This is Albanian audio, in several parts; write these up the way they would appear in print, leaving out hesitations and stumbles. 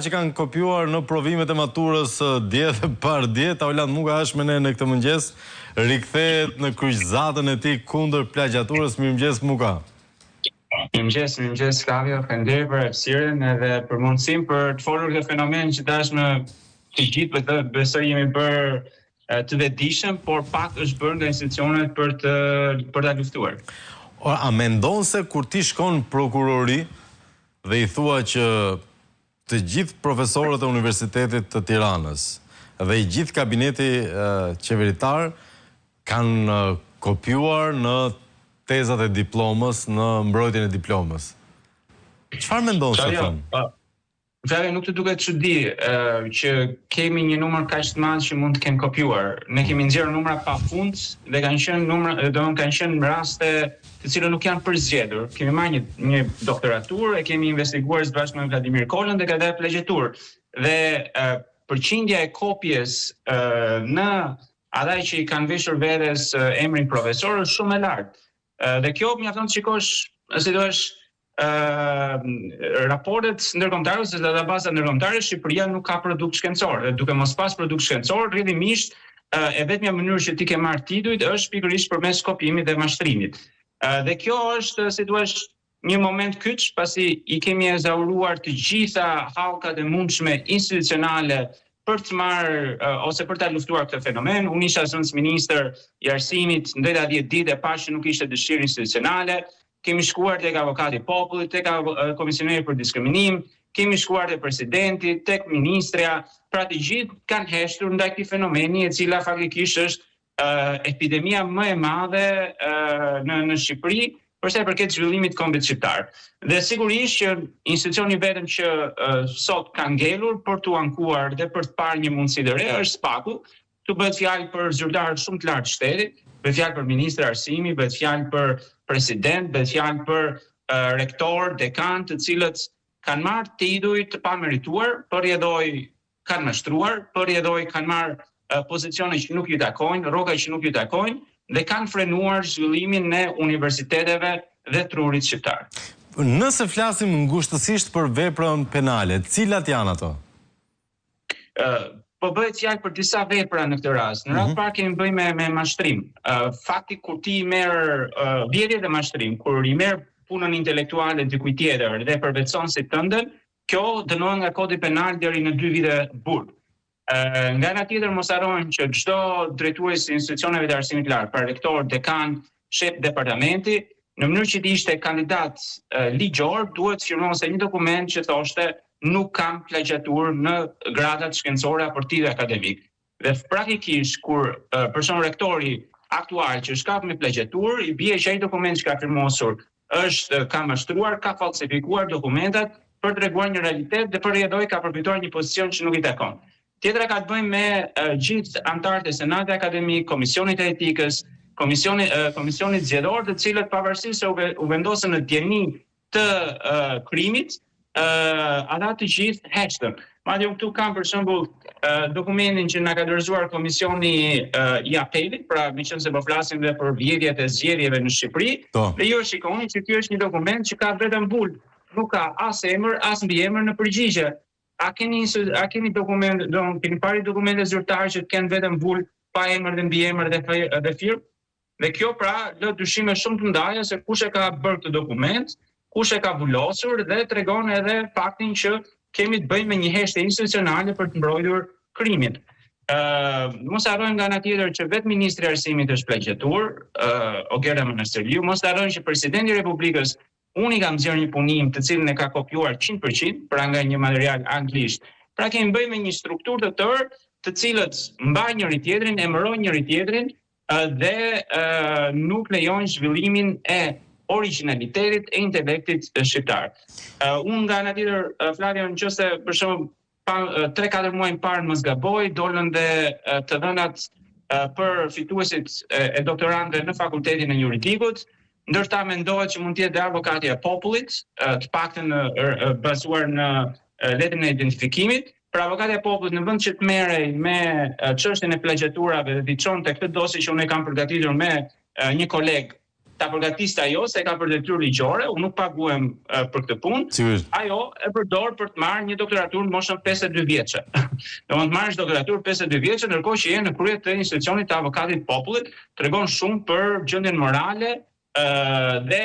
që kanë kopjuar në provimet e maturës dje dhe par dje, Taoland Muga është me ne në këtë mëngjes, rikthehet në kryqëzatën e tij kundër plagjaturës. Mirëmëngjes Muga. Mirëmëngjes Flavio, faleminderit për hapësirën edhe për mundësinë për të folur këtë fenomen që tashmë të gjithë besoj jemi bërë të vetëdijshëm, por pak është bërë nga institucionet për ta luftuar. A mendon se kur ti shkon në prokurori dhe i thua që të gjithë profesorët e Universitetit të Tiranës dhe i gjithë kabineti qeveritar kanë kopjuar në tezat e diplomës, në mbrojtjen e diplomës. Çfarë mendon se thonë? Flavio, nuk të duket çudi që kemi një numër kaq të madh që mund të kenë kopjuar. Ne kemi nxjerrë numra pafund dhe kanë qenë raste të cilët nuk janë përzgjedhur. Kemi marrë një doktoraturë, e kemi investiguar së bashku me Vladimir Kolën dhe ka dalë plagjaturë. Dhe përqindja e kopjes në ata që i kanë veshur vetes emrin profesor është shumë e lartë. Dhe kjo mjafton të shikosh, si thuaç, raportet ndërkombëtare ose databazat ndërkombëtare, Shqipëria nuk ka produkt shkencor. Dhe duke mos pas produkt shkencor, rrjedhimisht e vetmja mënyrë që ti ke marrë titujt është pikërisht përmes kopjimit dhe mashtrimit. Dhe kjo është, si thua, një moment kyç, pasi i kemi ezauruar të gjitha hallkat e mundshme institucionale për të marrë ose për ta luftuar këtë fenomen. Unë isha zëvendës ministër i arsimit, ndërta 10 ditë e pashë nuk ishte dëshirë institucionale. Kemi shkuar tek avokati i popullit, tek komisioneri për diskriminim, kemi shkuar te presidenti, tek ministrja, pra të gjithë kanë heshtur ndaj këtij fenomeni, e cila faktikisht është epidemia më e madhe në Shqipëri për sa i përket zhvillimit të kombit shqiptar. Dhe sigurisht që institucioni vetëm që sot ka ngelur për t'u ankuar dhe për të parë një mundësi të re është SPAK-u. Tu bëhet fjalë për zyrtarë shumë të lartë shtetit, bëhet fjalë për ministër arsimi, bëhet fjalë për president, bëhet fjalë për rektor, dekan, të cilët kanë marrë tituj të pamerituar, përjedhoj kanë mashtruar, përjedhoj kanë marrë pozicione që nuk ju takojnë, rroga që nuk ju takojnë dhe kanë frenuar zhvillimin e universiteteve dhe trurit shqiptar. Nëse flasim ngushtësisht për veprën penale, cilat janë ato? Po bëhet fjalë për disa vepra në këtë rast. Në rast parë kemi bëjmë me mashtrim. Fakti kur ti merr vjedhje dhe mashtrim, kur i merr punën intelektuale dikujt tjetër dhe përvetëson si tëndën, kjo dënohet nga kodi penal deri në 2 vite burg. Nga ana tjetër mos harrojmë që çdo drejtues i institucioneve të arsimit lart, pra rektor, dekan, shef departamenti, në mënyrë që të ishte kandidat ligjor, duhet firmonte një dokument që thoshte nuk kam plagjatur në gradat shkencore apo titël akademik. Dhe praktikisht kur person rektori aktual që shkap me plagjatur, i bie që ai dokument që ka firmosur ka mashtruar, ka falsifikuar dokumentat për të treguar një realitet dhe përjedhoj ka përfituar një pozicion që nuk i takon. Tjetra ka të bëjmë me gjithë anëtarët e Senatit akademik, Komisionit e Etikës, Komisionit Zgjedhor, të cilët pavarësisht se u vendosën në dieni të krimit, ata të gjithë heqtën. Madje këtu kam për shembull dokumentin që na ka dorëzuar Komisioni i Apelit, pra meqense po flasim dhe për vjedhjet e zgjedhjeve në Shqipëri, dhe ju shikoni që ky është një dokument që ka vetëm bul, nuk ka as emër, as mbiemër në përgjigje. A keni dokumente, keni parë dokumente zyrtare që kanë vetëm bul, pa emër dhe mbiemër dhe firmë? Dhe kjo pra lë dyshime shumë të ndaja se kush e ka bërë këtë dokument, kush e ka vulosur dhe tregon edhe faktin që kemi të bëjmë me një heshtje institucionale për të mbrojtur krimin. Mos harrojmë nga ana tjetër që vetë ministri i arsimit është plagjatur, Ogerda Manastiriu, mos harrojmë që presidenti i Republikës unë i kam nxjerrë një punim të cilën e ka kopjuar 100%, pra nga një material anglisht. Pra kemi bëjmë me një strukturë të tërë, të cilët mbajnë njëri tjetrin, emërojnë njëri tjetrin dhe nuk lejojnë zhvillimin e originalitetit e intelektit shqiptar. Unë nga ana tjetër, Flavio, nëse për shembull 3-4 muaj më parë mos gaboj, dolën dhe të dhënat për fituesit e doktorantëve në fakultetin e juridikut, ndërsa mendohet që mund të jetë dhe avokati i popullit, të paktën bazuar në letrën e identifikimit. Pra avokati i popullit në vend që të merrej me çështjen e plagjaturave dhe të çonte këtë dosje që unë kam përgatitur me një koleg ta përgatisë ajo se ka për detyrë ligjore, unë nuk paguhem për këtë punë, ajo e përdor për të marrë një doktoraturë në moshën 52 vjeçe. Domethënë të marrësh doktoraturë 52 vjeçe ndërkohë që je në krye të institucionit të avokatit popullit, tregon shumë për gjendjen morale dhe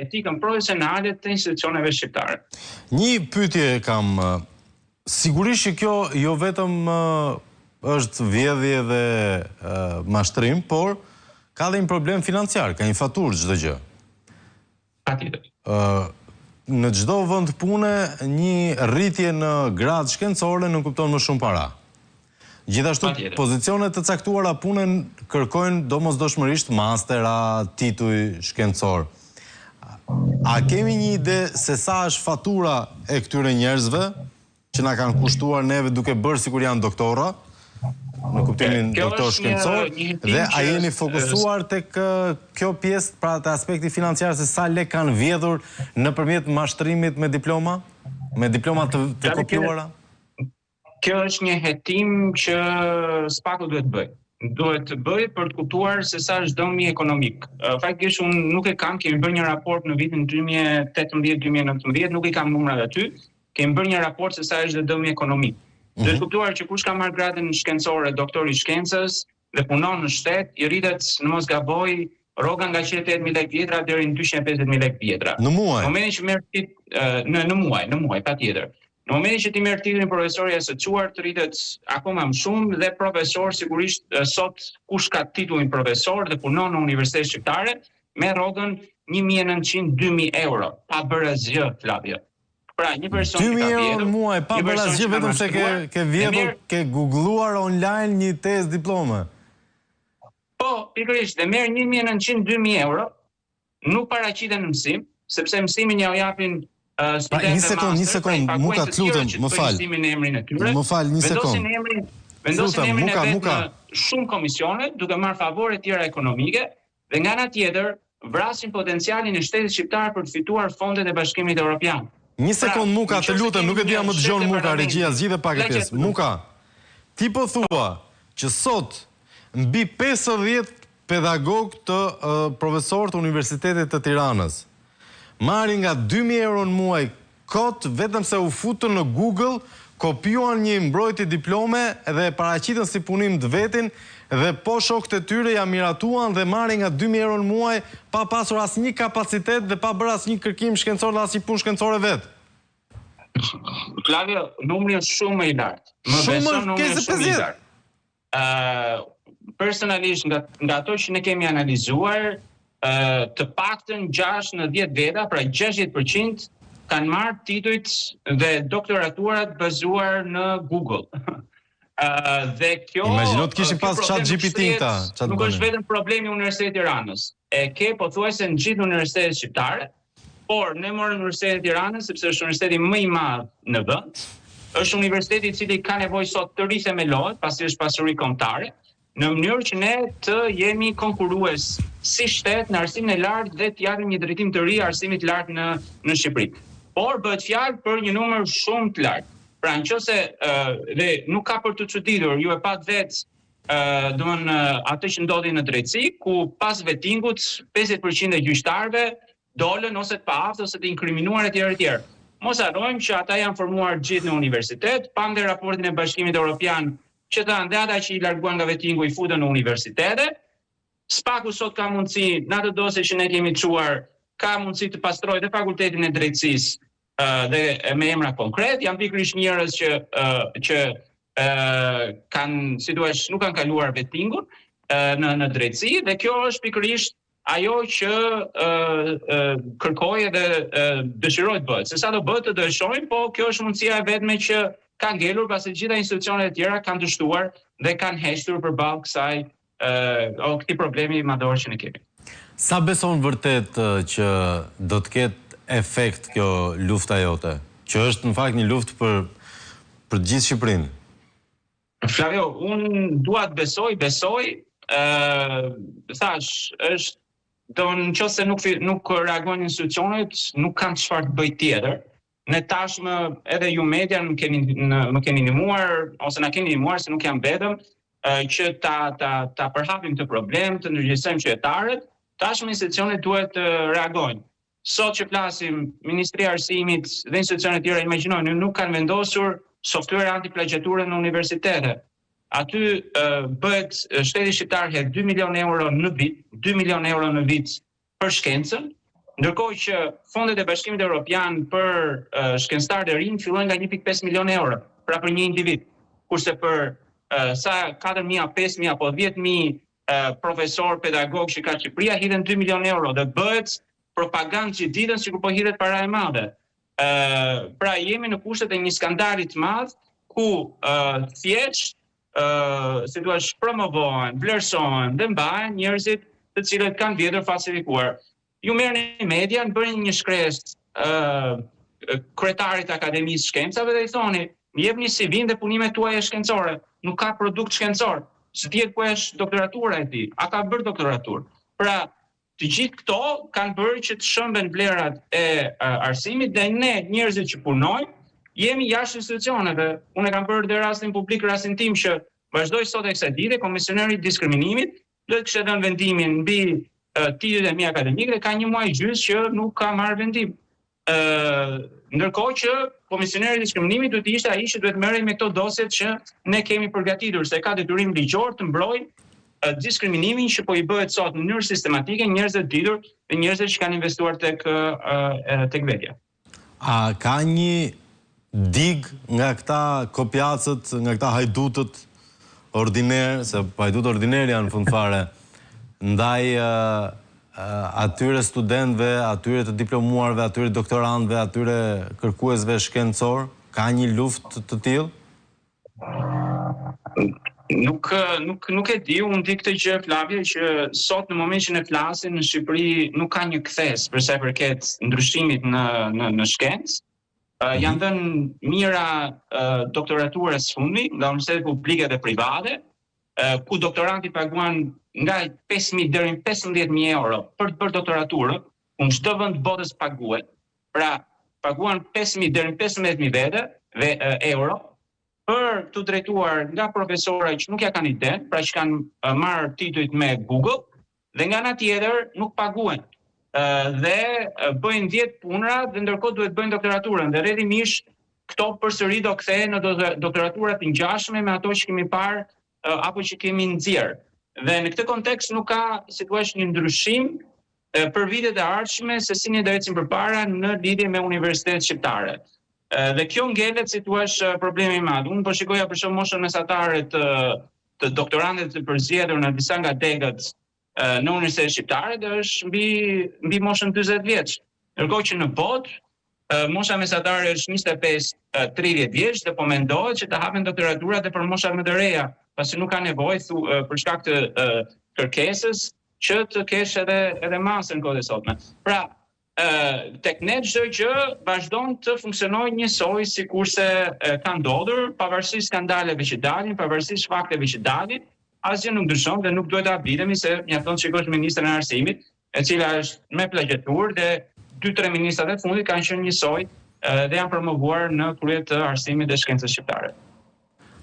etikën profesionale të institucioneve shqiptare. Një pyetje kam, sigurisht që kjo jo vetëm është vjedhje dhe mashtrim, por ka dhe një problem financiar, ka një faturë çdo gjë. Patjetër. Në çdo vend pune, një rritje në gradë shkencore nuk kupton më shumë para. Gjithashtu, pozicionet të caktuara pune kërkojnë domosdoshmërisht mastera, tituj shkencor. A kemi një ide se sa është fatura e këtyre njerëzve që na kanë kushtuar neve duke bërë sikur janë doktora, në kuptimin doktor shkencor, dhe a jeni fokusuar tek kjo pjesë, pra të aspekti financiar, se sa lek kanë vjedhur nëpërmjet mashtrimit me diploma të kopjuara? Kjo është një hetim që SPAK-u duhet bëj. Duhet të bëj për të kuptuar se sa është dëmi ekonomik. Faktikisht unë nuk e kam, kemi bërë një raport në vitin 2018-2019, nuk i kam numrat aty, kemi bërë një raport se sa është dëmi ekonomik. Duhet kuptuar që kush ka marrë gradën shkencore, doktor i shkencës dhe punon në shtet, i rritet në mos gaboj rroga nga 180.000 lekë vjetra deri në 250.000 lekë vjetra. Në muaj. Në momentin që merr në muaj, patjetër. Në momentin që ti merr titullin profesori i asociuar, të rritet akoma më shumë dhe profesor sigurisht sot kush ka titullin profesor dhe punon në universitet shqiptare, merr rrogën 1.900-2.000 euro, pa bërë asgjë, Flavio. Pra, një person 2.000 euro në muaj, pa bërë asgjë, vetëm se ke vjedhur, ke googluar online një test diplome. Po, pikërisht, dhe merr 1.900-2.000 euro, nuk paraqiten në mësim, sepse mësimin ja u japin studentëve një sekond, Muka, të lutem, më fal. Më fal, një sekond. Vendosin emrin e vet në shumë komisione, duke marrë favore tjera ekonomike, dhe nga ana tjetër vrasin potencialin e shtetit shqiptar për të fituar fondet e Bashkimit Evropian. Një sekond, Muka, të lutem, nuk e dija më dëgjon Muka, regjia, zgjidhe pak e pjesë. Muka, ti po thua që sot mbi 50 pedagog të profesor të Universitetit të Tiranës marrin nga 2.000 euro në muaj kot vetëm se u futën në Google, kopjuan një mbrojtje diplome dhe paraqitën si punim të vetin dhe po shokët e tyre ja miratuan dhe marrin nga 2.000 euro në muaj pa pasur asnjë kapacitet dhe pa bërë asnjë kërkim shkencor dhe asnjë punë shkencore vet. Flavio, numri është shumë më i lartë. Më beson, numri është shumë i lartë. Personalisht nga ato që ne kemi analizuar, të paktën 6 në 10 veta, pra 60% kanë marrë titujt dhe doktoraturat bazuar në Google. Dhe kjo... Imagjino të kishin pas ChatGPT ta. Nuk është vetëm problemi i Universitetit të Tiranës. E ke pothuajse në gjithë universitetet shqiptare, por ne morëm Universitetin e Tiranës sepse është universiteti më i madh në vend. Është universiteti i cili ka nevojë sot të rithemelohet, pasi është pasuri kombëtare, në mënyrë që ne të jemi konkurrues si shtet në arsimin e lartë dhe të japim një drejtim të ri arsimit të lartë në Shqipëri. Por bëhet fjalë për një numër shumë të lartë. Pra nëse dhe nuk ka për të çuditur, ju e pat vetë atë që ndodhi në drejtësi, ku pas vetingut 50% e gjyqtarëve dolën ose të paaftë ose të inkriminuar etj. Mos harrojmë që ata janë formuar gjithë në universitet, pande raportin e Bashkimit Evropian që të ande ata që i larguan nga vetingu i futën në universitete. SPAK-u sot ka mundësi, në atë dosje që ne kemi çuar, ka mundësi të pastrojë dhe fakultetin e drejtësisë dhe me emra konkret, janë pikërisht njerëz që kanë, si duash, nuk kanë kaluar vetingun në drejtësi, dhe kjo është pikërisht ajo që kërkoj dhe dëshiroj të bëhet. Se sa do bëhet të dëshojmë, po kjo është mundësia e vetme që ka ngelur, pasi gjitha institucionet e tjera kanë dështuar dhe kanë heshtur përballë këtij problemi madhor që ne kemi. Sa beson vërtet që do të ketë efekt kjo lufta jote, që është në fakt një luftë për gjithë Shqipërinë? Flavio, unë dua të besoj, thash, është nëse nuk reagojnë institucionet, nuk kanë çfarë të bëj tjetër. Ne tashmë edhe ju media më keni ndihmuar ose na keni ndihmuar, se nuk jam vetëm, që ta përhapim të problem, të ndërgjegjësojmë qytetarët, Tashmë institucionet duhet të reagojnë. Sot që flasim, Ministria e Arsimit dhe institucionet tjera, imagjinojnë, nuk kanë vendosur software antiplagjature në universitete. Aty bëhet shteti shqiptar hedh 2 milion euro në vit, 2 milion euro në vit për shkencën, ndërkohë që fondet e Bashkimit Evropian për shkencëtarët e rinj fillojnë nga 1.5 milion euro, pra për një individ, kurse për sa 4.000, 5.000 apo 10.000 profesor, pedagog që ka Shqipëria hidhen 2 milion euro dhe bëhet propagandë që ditën sikur po hidhet para e madhe. Pra jemi në kushtet e një skandali të madh ku thjesht si thua promovohen, vlerësohen dhe mbahen njerëzit të cilët kanë vjetër falsifikuar. Ju merrni media, në bëni një shkresë kryetarit të Akademisë Shkencave dhe i thoni, më jepni CV-n dhe punimet tuaja shkencore, nuk ka produkt shkencor. S'dihet ku është doktoratura e tij, a ka bërë doktoraturë. Pra, të gjithë këto kanë bërë që të shëmben vlerat e arsimit dhe ne, njerëzit që punojmë, jemi jashtë institucioneve. Unë e kam bërë dhe rastin publik, rastin tim që vazhdoj sot e kësaj dite, komisioneri i diskriminimit do të kishte dhënë vendimin mbi titujt e mi akademike dhe ka një muaj gjys që nuk ka marrë vendim. Ndërkohë që komisioneri i diskriminimit duhet të ishte ai që duhet merrej me këto dosjet që ne kemi përgatitur, se ka detyrim ligjor të mbrojë diskriminimin që po i bëhet sot në mënyrë sistematike njerëzve të ditur dhe njerëzve që kanë investuar tek vetja. A ka një dig nga këta kopjacët, nga këta hajdutët ordiner, se hajdut ordiner janë në fund fare, ndaj atyre studentëve, atyre të diplomuarve, atyre doktorantëve, atyre kërkuesve shkencor, ka një luftë të tillë? Nuk e di, unë di këtë gjë, Flavia, që sot në moment që ne flasim në Shqipëri nuk ka një kthes për sa i përket ndryshimit në shkencë. Janë dhënë mira doktoratura së fundi nga universitetet publike dhe private, ku doktoranti paguan nga 5.000 deri në 15.000 euro për të bërë doktoraturë, ku në çdo vend botës paguhet. Pra, paguan 5.000 deri në 15.000 euro për të drejtuar nga profesorë që nuk ja kanë iden, pra që kanë marrë titujt me Google, dhe nga ana tjetër nuk paguhen. Dhe bëjnë 10 punra dhe ndërkohë duhet bëjnë doktoraturën dhe rrjedhimisht këto përsëri do kthehen në doktoratura të ngjashme me ato që kemi parë apo që kemi nxjerr. Dhe në këtë kontekst nuk ka, si thua, një ndryshim për vitet e ardhshme se si ne do ecim përpara në lidhje me universitetet shqiptare. Dhe kjo ngelet, si thua, problemi i madh. Unë po shikoja për shembull moshën mesatare të doktorantëve të përzgjedhur në disa nga degët në universitetet shqiptare dhe është mbi moshën 40 vjeç. Ndërkohë që në botë mosha mesatare është 25-30 vjeç dhe po mendohet që të hapen doktoraturat edhe për moshat më të reja, pasi nuk ka nevojë për shkak të kërkesës që të kesh edhe masën në kohën e sotme. Pra, tek ne çdo gjë vazhdon të funksionojë njësoj sikurse ka ndodhur, pavarësisht skandaleve që dalin, pavarësisht fakteve që dalin, asgjë nuk ndryshon dhe nuk duhet ta habitemi se mjafton të shikosh ministrin e arsimit, e cila është me plagjaturë dhe 2-3 ministrat e fundit kanë qenë njësoj dhe janë promovuar në krye të arsimit dhe shkencës shqiptare.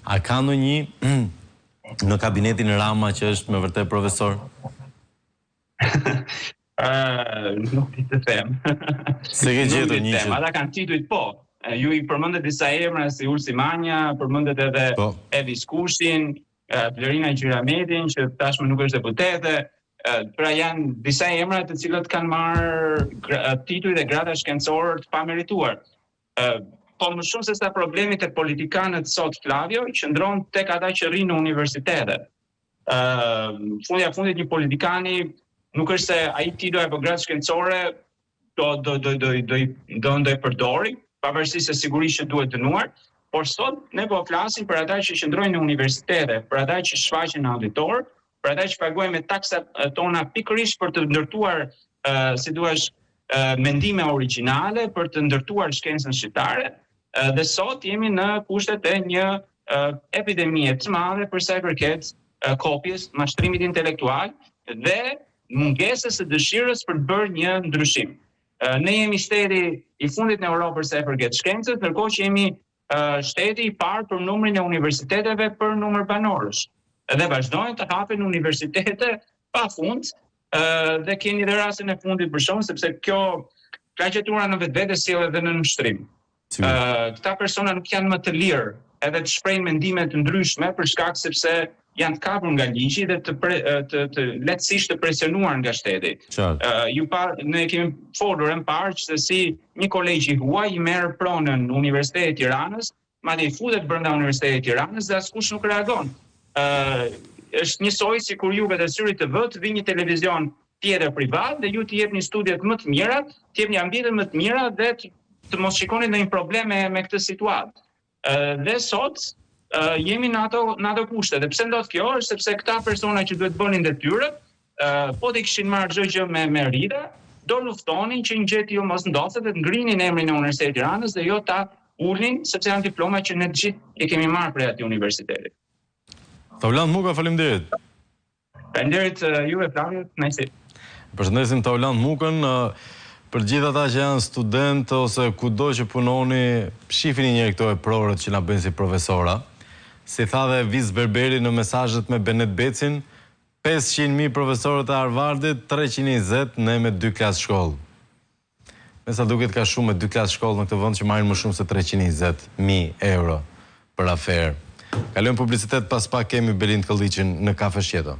A ka ndonjë në kabinetin Rama që është me vërtet profesor? Nuk di të them. Se ke gjetur një që... Ata kanë titujt po. Ju i përmendet disa emra si Ursi Manja, përmendet edhe Evis Kushin, Vlerina Gjyramedin, që tashmë nuk është deputete. Pra janë disa emra të cilët kanë marrë tituj dhe grada shkencore të pamerituar. Po më shumë se sa problemi tek politikanët sot, Flavio, qëndron tek ata që rrinë në universitete. Fundit një politikani nuk është se ai tituj apo gradë shkencore do i përdori, pavarësisht se sigurisht që duhet dënuar, por sot ne po flasim për ata që qëndrojnë në universitete, për ata që shfaqen në auditor, për ata që paguajnë me taksat tona pikërisht për të ndërtuar, si duash, mendime origjinale, për të ndërtuar shkencën shqiptare, dhe sot jemi në kushtet e një epidemie të madhe për sa i përket kopjes, mashtrimit intelektual dhe mungesës së dëshirës për të bërë një ndryshim. Ne jemi shteti i fundit në Europë për sa i përket shkencës, ndërkohë që jemi shteti i parë për numrin e universiteteve për numër banorësh. Dhe vazhdojnë të hapen universitete pafund dhe keni dhe rastin e fundit për shkak sepse kjo klaqetura në vetvete sjell edhe në nështrim. Këta persona nuk janë më të lirë edhe të shprehin mendime të ndryshme për shkak sepse janë të kapur nga ligji dhe të lehtësisht të presionuar nga shteti. Ne kemi folur më parë se si një kolegj i huaj i merr pronën në Universitetin e Tiranës, madje i futet brenda Universitetit të Tiranës dhe askush nuk reagon. Është njësoj si kur juve të Syri TV të vi një televizion tjetër privat dhe ju të jepni studiet më të mira, të jepni ambientet më të mira dhe të mos shikoni ndonjë problem me këtë situatë. Dhe sot jemi në ato kushte. Dhe pse ndodh kjo është sepse këta persona që duhet bënin detyrën, po të kishin marrë çdo gjë me rida, do luftonin që një gjë tillë mos ndodhte dhe të ngrinin emrin e Universitetit të Tiranës dhe jo ta ulnin sepse janë diploma që ne të gjithë i kemi marrë prej atij universiteti. Tauland Muka, faleminderit. Faleminderit juve Flavio, nëse. Përshëndesim Tauland Mukën. Për gjithë ata që janë student ose kudo që punoni, shifini njëherë këto eprorët që na bëjnë si profesora. Si tha dhe Viz Berberi në mesazhet me Benet Becin, 500.000 profesorët e Harvardit, 320 ne me 2 klasë shkollë. Me sa duket ka shumë me 2 klasë shkollë në këtë vend që marrin më shumë se 320.000 euro për aferë. Kalojmë publicitet, pas pak kemi Belind Kolliçin në Kafe Shqeto.